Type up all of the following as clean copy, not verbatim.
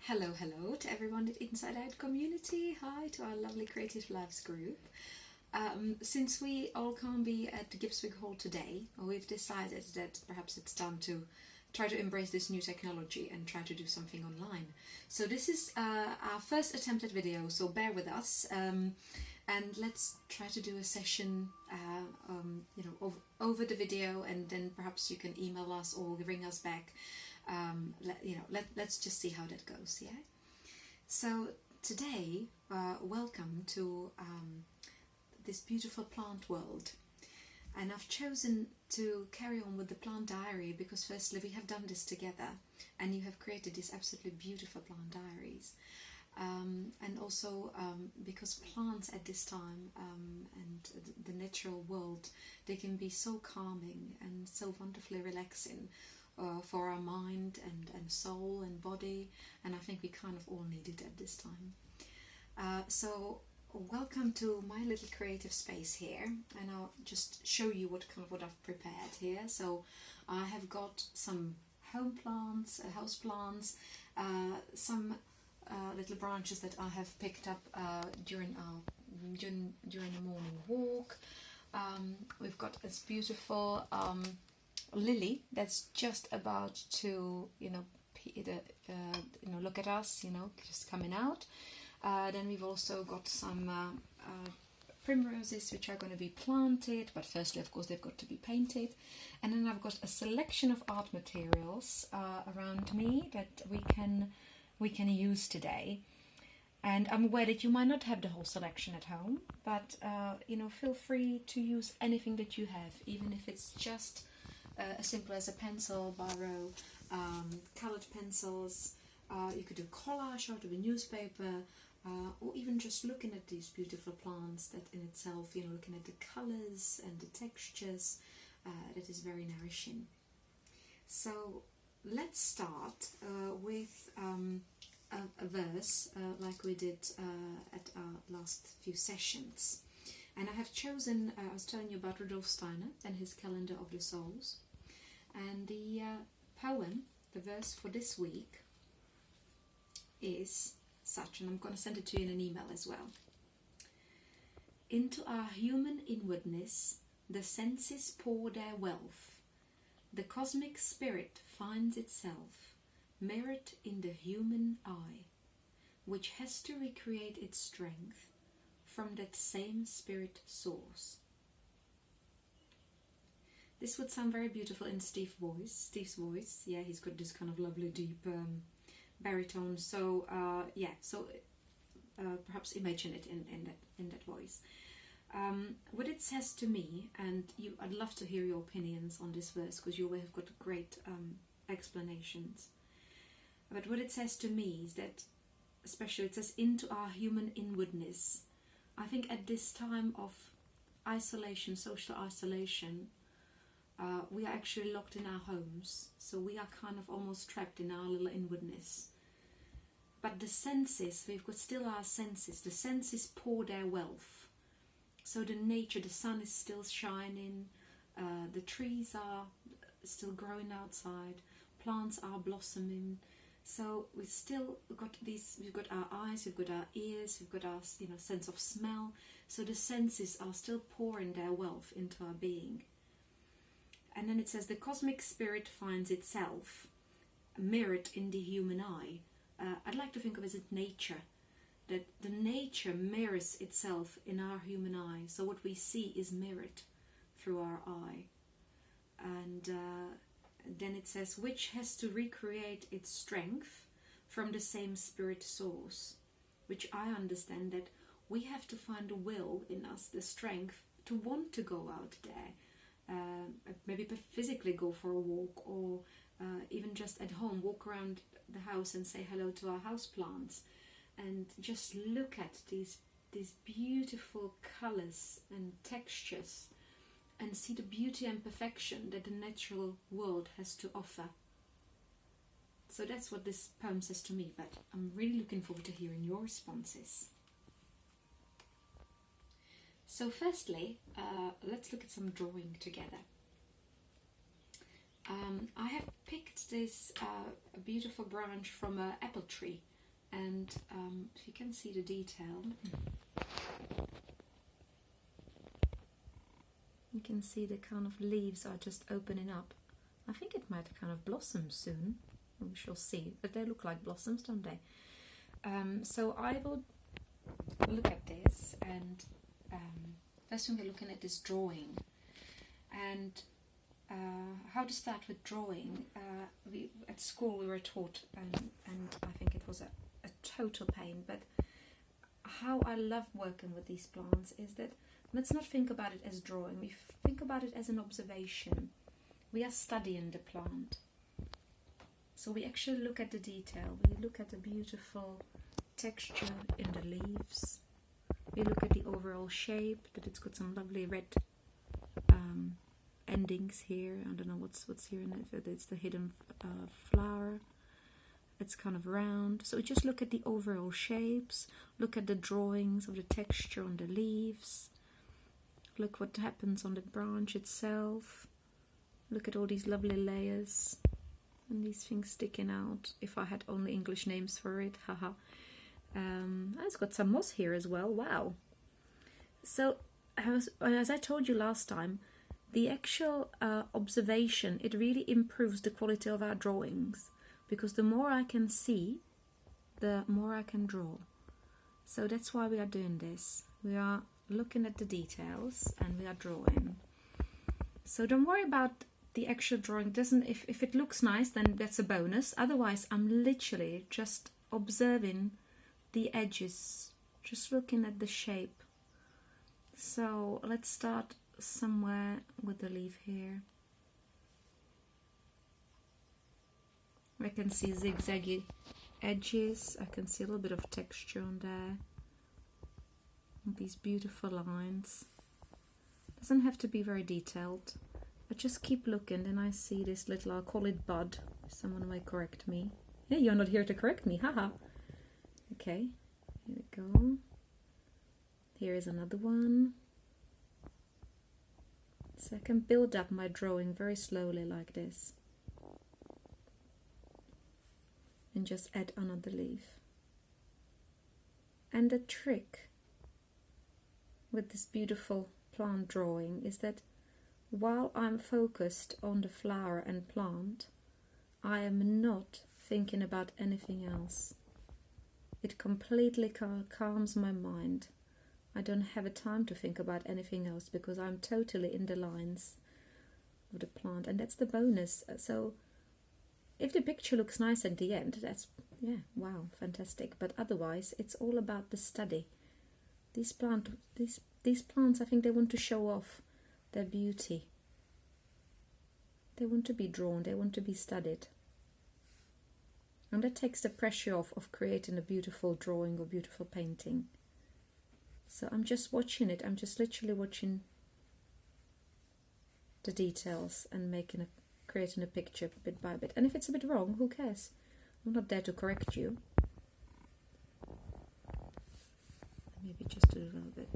Hello to everyone at Inside Out community. Hi to our lovely Creative Lives group. Since we all can't be at the Gippswig Hall today, we've decided that perhaps it's time to try to embrace this new technology and try to do something online. So this is our first attempt at video, so bear with us, and let's try to do a session over the video, and then perhaps you can email us or ring us back. Let's just see how that goes. Yeah. So today, welcome to this beautiful plant world, and I've chosen to carry on with the plant diary because firstly we have done this together, and you have created these absolutely beautiful plant diaries, and also because plants at this time and the natural world, they can be so calming and so wonderfully relaxing. For our mind and soul and body, and I think we kind of all need it at this time. So welcome to my little creative space here, and I'll just show you what I've prepared here. So I have got some home plants, house plants, some little branches that I have picked up during the morning walk. We've got this beautiful lily that's just about to look at us, just coming out. Then we've also got some primroses which are going to be planted, but firstly of course they've got to be painted. And then I've got a selection of art materials around me that we can use today. And I'm aware that you might not have the whole selection at home, but feel free to use anything that you have, even if it's just as simple as a pencil, biro, coloured pencils. You could do collage out of a newspaper, or even just looking at these beautiful plants that in itself, looking at the colours and the textures, that is very nourishing. So let's start with a verse like we did at our last few sessions. And I have chosen, I was telling you about Rudolf Steiner and his Calendar of the Souls. And the poem, the verse for this week, is such, and I'm going to send it to you in an email as well. Into our human inwardness, the senses pour their wealth. The cosmic spirit finds itself mirrored in the human eye, which has to recreate its strength from that same spirit source. This would sound very beautiful in Steve's voice. Yeah, he's got this kind of lovely deep baritone. So perhaps imagine it in that voice. What it says to me, and I'd love to hear your opinions on this verse because you have got great explanations. But what it says to me is that, especially it says into our human inwardness. I think at this time of isolation, social isolation, we are actually locked in our homes, so we are kind of almost trapped in our little inwardness. But the senses, we've got still our senses, the senses pour their wealth. So the nature, the sun is still shining, the trees are still growing outside, plants are blossoming. So we've got our eyes, we've got our ears, we've got our sense of smell. So the senses are still pouring their wealth into our being. And then it says the cosmic spirit finds itself mirrored in the human eye. I'd like to think of it as nature, that the nature mirrors itself in our human eye. So what we see is mirrored through our eye. And then it says, which has to recreate its strength from the same spirit source, which I understand that we have to find a will in us, the strength to want to go out there. Maybe physically go for a walk, or even just at home walk around the house and say hello to our house plants, and just look at these beautiful colours and textures and see the beauty and perfection that the natural world has to offer. So that's what this poem says to me, but I'm really looking forward to hearing your responses. So firstly, let's look at some drawing together. I have picked this beautiful branch from an apple tree And if you can see the detail, you can see the kind of leaves are just opening up. I think it might kind of blossom soon. We shall see. But they look like blossoms, don't they? So I will look at this, and first thing we're looking at this drawing. And how to start with drawing. We at school we were taught, and I think it was a total pain, but how I love working with these plants is that let's not think about it as drawing, we think about it as an observation. We are studying the plant, so we actually look at the detail, we look at the beautiful texture in the leaves, we look at the overall shape, that it's got some lovely red endings here. I don't know what's here in it. It's the hidden flower. It's kind of round. So just look at the overall shapes, look at the drawings of the texture on the leaves, look what happens on the branch itself, look at all these lovely layers and these things sticking out. If I had only English names for it, haha. It's got some moss here as well, wow. So as I told you last time, the actual observation, it really improves the quality of our drawings, because the more I can see, the more I can draw. So that's why we are doing this. We are looking at the details and we are drawing. So don't worry about the actual drawing. If it looks nice, then that's a bonus. Otherwise, I'm literally just observing the edges, just looking at the shape. So let's start somewhere with the leaf here. I can see zigzaggy edges, I can see a little bit of texture on there, and these beautiful lines. Doesn't have to be very detailed, but just keep looking. Then I see this little, I'll call it bud, someone might correct me. Hey, you're not here to correct me, haha. Okay, here we go. Here is another one. So I can build up my drawing very slowly like this. And just add another leaf. And the trick with this beautiful plant drawing is that while I'm focused on the flower and plant, I am not thinking about anything else. It completely calms my mind. I don't have a time to think about anything else because I'm totally in the lines of the plant, and that's the bonus. So if the picture looks nice at the end, that's, yeah, wow, fantastic. But otherwise, it's all about the study. These plants, I think they want to show off their beauty. They want to be drawn, they want to be studied. And that takes the pressure off of creating a beautiful drawing or beautiful painting. So I'm just watching it, I'm just literally watching the details and creating a picture bit by bit. And if it's a bit wrong, who cares? I'm not there to correct you. Maybe just do a little bit.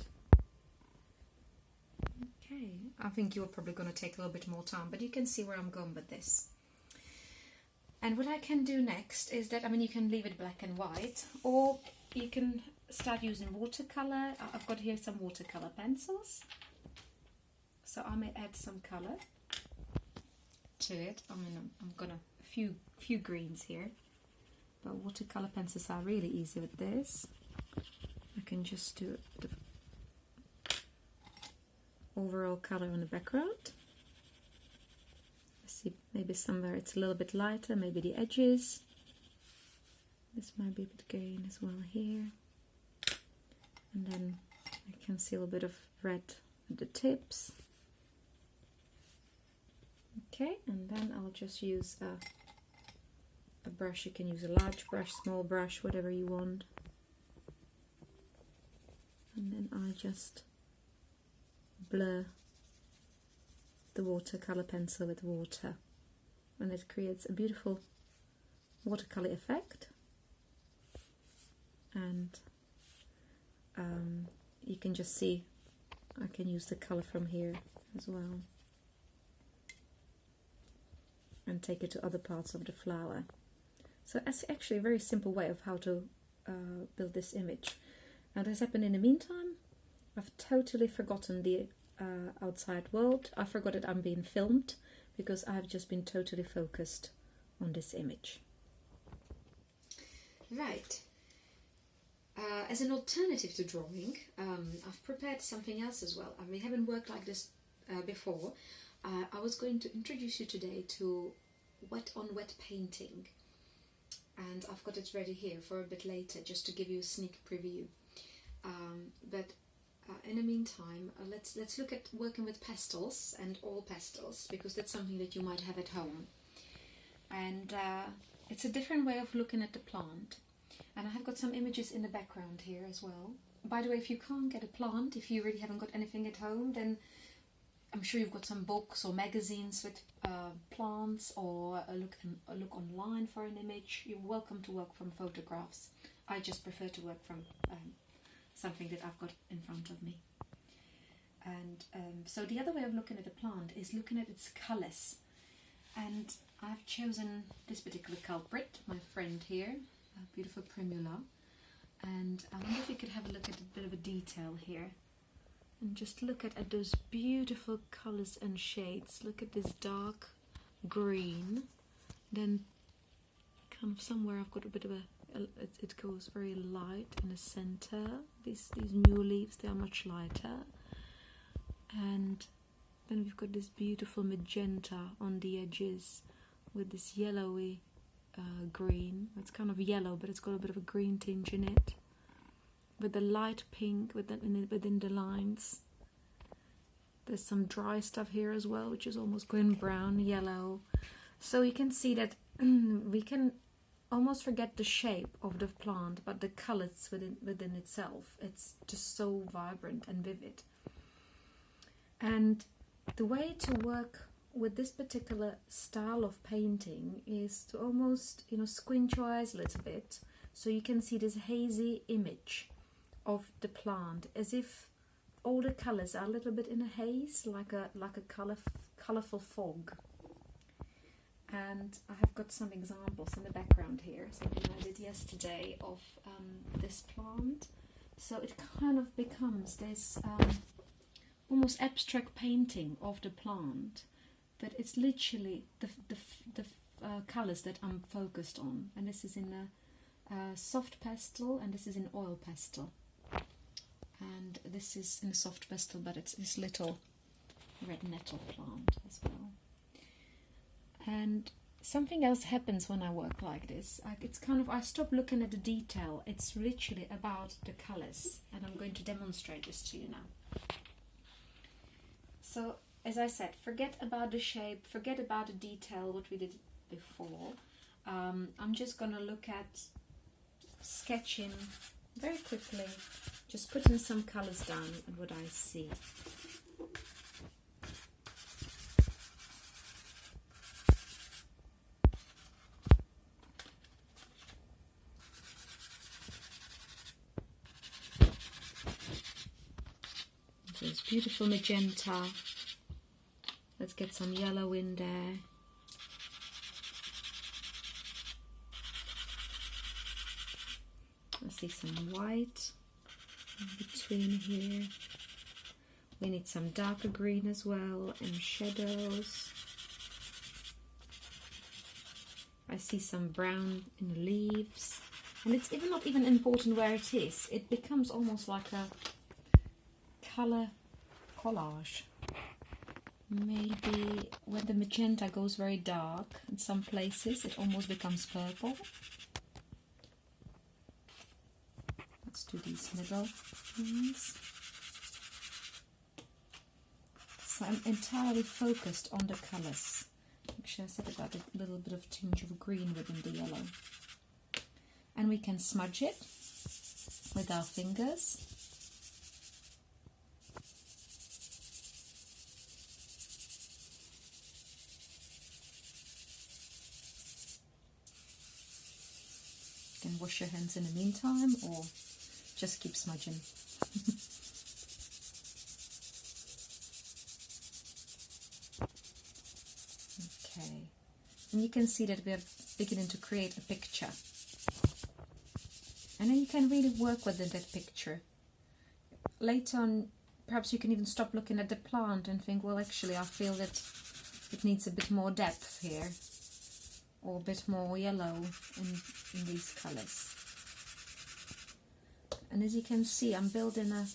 Okay, I think you're probably going to take a little bit more time, but you can see where I'm going with this. And what I can do next is that, I mean, you can leave it black and white, or you can start using watercolor. I've got here some watercolor pencils, so I may add some color to it. I mean, I'm gonna few greens here, but watercolor pencils are really easy with this. I can just do the overall color on the background. See, maybe somewhere it's a little bit lighter, maybe the edges. This might be a bit green as well here. And then I can see a little bit of red at the tips. Okay, and then I'll just use a brush. You can use a large brush, small brush, whatever you want. And then I just blur the watercolor pencil with water, and it creates a beautiful watercolor effect. And you can just see I can use the color from here as well and take it to other parts of the flower. So that's actually a very simple way of how to build this image. And as happened in the meantime, I've totally forgotten the outside world. I forgot that I'm being filmed because I've just been totally focused on this image. Right. As an alternative to drawing, I've prepared something else as well. We haven't worked like this before. I was going to introduce you today to wet-on-wet painting, and I've got it ready here for a bit later, just to give you a sneak preview. But in the meantime, let's look at working with pastels and all pastels, because that's something that you might have at home. And it's a different way of looking at the plant. And I have got some images in the background here as well. By the way, if you can't get a plant, if you really haven't got anything at home, then I'm sure you've got some books or magazines with plants, or a look online for an image. You're welcome to work from photographs. I just prefer to work from something that I've got in front of me. And so the other way of looking at a plant is looking at its colours. And I've chosen this particular culprit, my friend here, a beautiful primula. And I wonder if you could have a look at a bit of a detail here. And just look at those beautiful colours and shades. Look at this dark green. Then kind of somewhere I've got a bit of it goes very light in the centre. These new leaves, they are much lighter. And then we've got this beautiful magenta on the edges with this yellowy green. It's kind of yellow, but it's got a bit of a green tinge in it. With the light pink within the lines. There's some dry stuff here as well, which is almost going brown, yellow. So you can see that we can almost forget the shape of the plant, but the colours within itself. It's just so vibrant and vivid. And the way to work with this particular style of painting is to almost, squint your eyes a little bit, so you can see this hazy image of the plant, as if all the colours are a little bit in a haze, like a colourful fog. And I have got some examples in the background here, something I did yesterday of this plant. So it kind of becomes this almost abstract painting of the plant, but it's literally the colours that I'm focused on. And this is in a soft pastel, and this is in oil pastel. And this is in a soft pastel, but it's this little red nettle plant as well. And something else happens when I work like this. It's kind of, I stop looking at the detail. It's literally about the colours, and I'm going to demonstrate this to you now. So, as I said, forget about the shape, forget about the detail, what we did before. I'm just going to look at sketching very quickly, just putting some colours down and what I see. There's beautiful magenta. Let's get some yellow in there. I see some white in between here. We need some darker green as well, and shadows. I see some brown in the leaves. And it's even not even important where it is. It becomes almost like a colour collage. Maybe when the magenta goes very dark in some places, it almost becomes purple. Let's do these middle ones. So I'm entirely focused on the colours. Actually, I said about a little bit of tinge of green within the yellow. And we can smudge it with our fingers. You can wash your hands in the meantime, or just keep smudging. Okay, and you can see that we are beginning to create a picture. And then you can really work within that picture. Later on, perhaps you can even stop looking at the plant and think, well, actually, I feel that it needs a bit more depth here, or a bit more yellow in these colours. And as you can see, I'm building a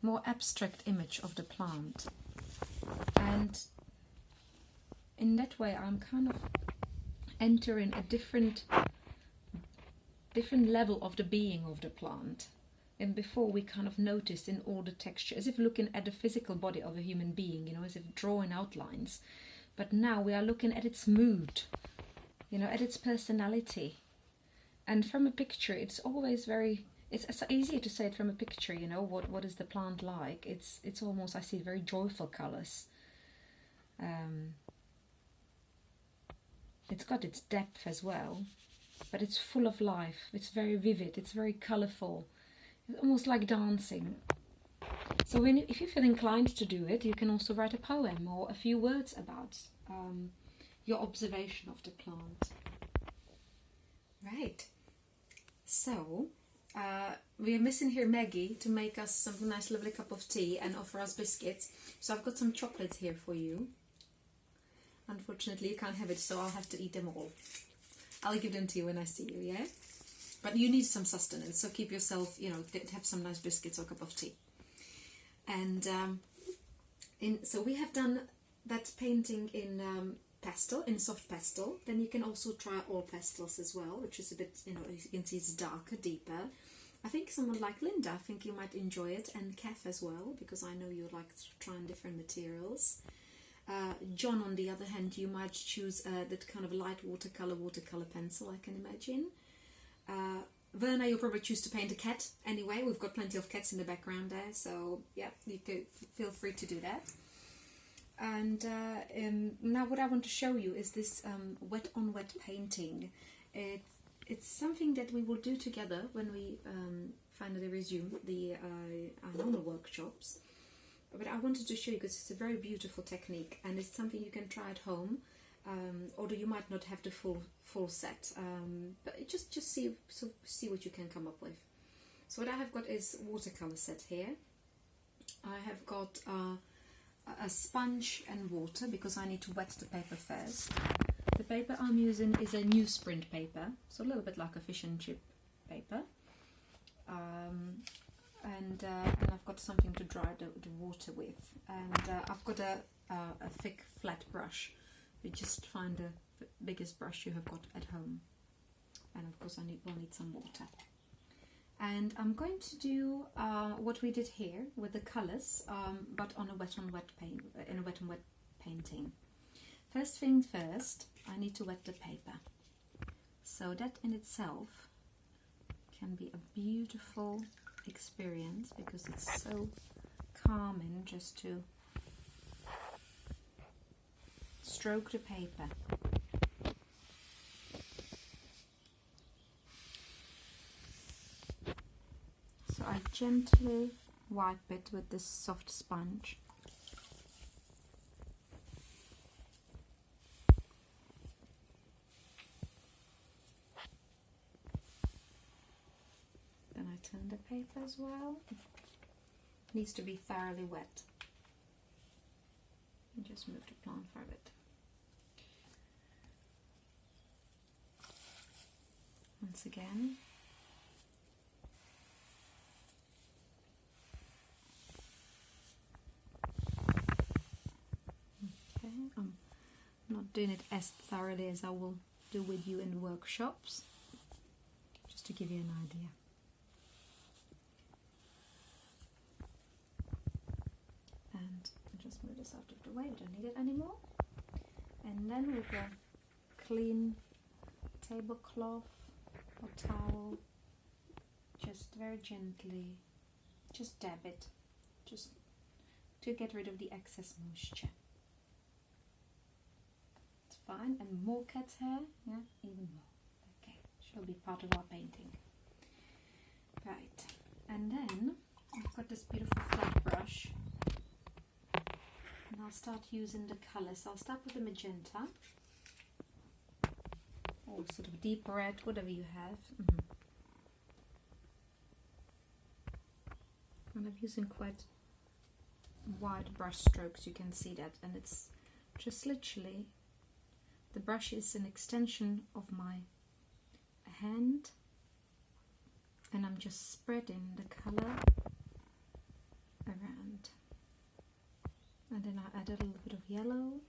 more abstract image of the plant. And in that way, I'm kind of entering a different level of the being of the plant. And before, we kind of noticed in all the texture, as if looking at the physical body of a human being, you know, as if drawing outlines. But now we are looking at its mood, you know, at its personality. And from a picture, it's always very, it's easier to say it from a picture, you know, what is the plant like. It's almost, I see very joyful colours. It's got its depth as well, but it's full of life. It's very vivid, it's very colourful. It's almost like dancing. So if you feel inclined to do it, you can also write a poem or a few words about your observation of the plant. Right. So, we are missing here Maggie to make us some nice lovely cup of tea and offer us biscuits. So I've got some chocolates here for you. Unfortunately, you can't have it, so I'll have to eat them all. I'll give them to you when I see you, yeah? But you need some sustenance, so keep yourself, you know, have some nice biscuits or a cup of tea. And so we have done that painting in pastel, in soft pastel. Then you can also try all pastels as well, which is a bit, you know, you can see it's darker, deeper. I think someone like Linda, I think you might enjoy it, and Kath as well, because I know you like trying different materials. John, on the other hand, you might choose that kind of light watercolor pencil, I can imagine. Verna, you'll probably choose to paint a cat anyway. We've got plenty of cats in the background there, so yeah, you could feel free to do that. And now what I want to show you is this wet on wet painting. It's something that we will do together when we finally resume the our normal workshops. But I wanted to show you because it's a very beautiful technique, and it's something you can try at home, although you might not have the full set. But just see what you can come up with. So what I have got is watercolor set here. I have got a sponge and water because I need to wet the paper first. The paper I'm using is a newsprint paper, so a little bit like a fish and chip paper. And I've got something to dry the water with, and I've got a thick flat brush. You just find the biggest brush you have got at home, and of course will need some water. And I'm going to do what we did here with the colours, but on a wet on wet painting. First thing first, I need to wet the paper. So that in itself can be a beautiful experience because it's so calming just to stroke the paper. So I gently wipe it with this soft sponge. Turn the paper as well. It needs to be thoroughly wet. And just move the plant for a bit. Once again. Okay, I'm not doing it as thoroughly as I will do with you in workshops, just to give you an idea. And I'll just move this out of the way, we don't need it anymore. And then with a clean tablecloth or towel, just very gently, just dab it, just to get rid of the excess moisture. It's fine. And more cat's hair, yeah, even more. Okay, she'll be part of our painting. Right, and then I've got this beautiful flat brush. And I'll start using the colours. I'll start with the magenta. or sort of deep red, whatever you have. And I'm using quite wide brush strokes, you can see that, and it's just literally, the brush is an extension of my hand, and I'm just spreading the colour around, and then I add a little bit of yellow,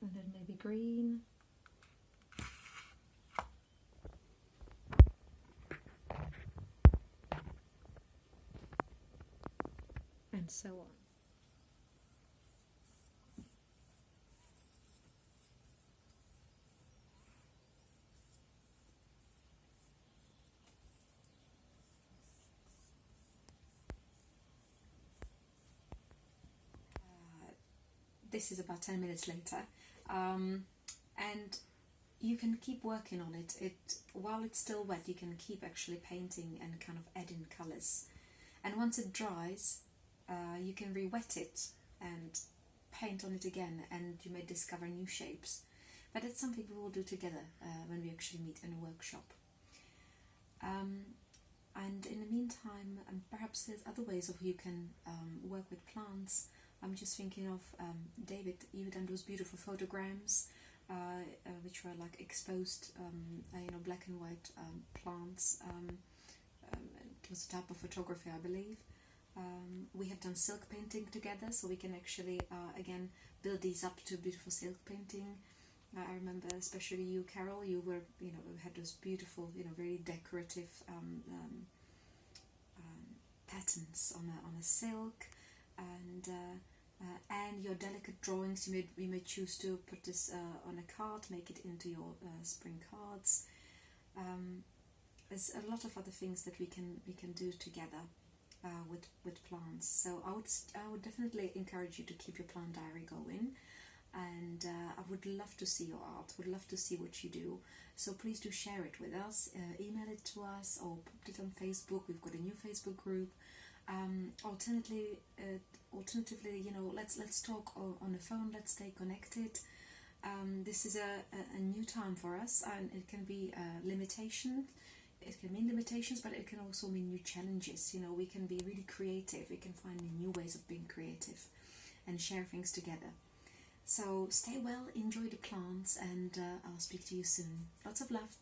and then maybe green, and so on. This is about 10 minutes later, and you can keep working on it. While it's still wet, you can keep actually painting and kind of adding colours, and once it dries, you can re-wet it and paint on it again, and you may discover new shapes. But it's something we will do together when we actually meet in a workshop. And in the meantime, perhaps there's other ways of you can work with plants. I'm just thinking of David, you've done those beautiful photograms, which were like exposed, black and white plants. It was a type of photography, I believe. We have done silk painting together, so we can actually, again, build these up to a beautiful silk painting. I remember especially you, Carol, you were, had those beautiful, very decorative patterns on a silk, and your delicate drawings. You may choose to put this on a card, make it into your spring cards. There's a lot of other things that we can do together with plants. So I would definitely encourage you to keep your plant diary going, and I would love to see your art, would love to see what you do. So please do share it with us, email it to us, or put it on Facebook. We've got a new Facebook group. Alternatively, let's talk on the phone. Let's stay connected. This is a new time for us, and it can be limitation. It can mean limitations, but it can also mean new challenges. We can be really creative. We can find new ways of being creative and share things together. So stay well, enjoy the plants, and I'll speak to you soon. Lots of love.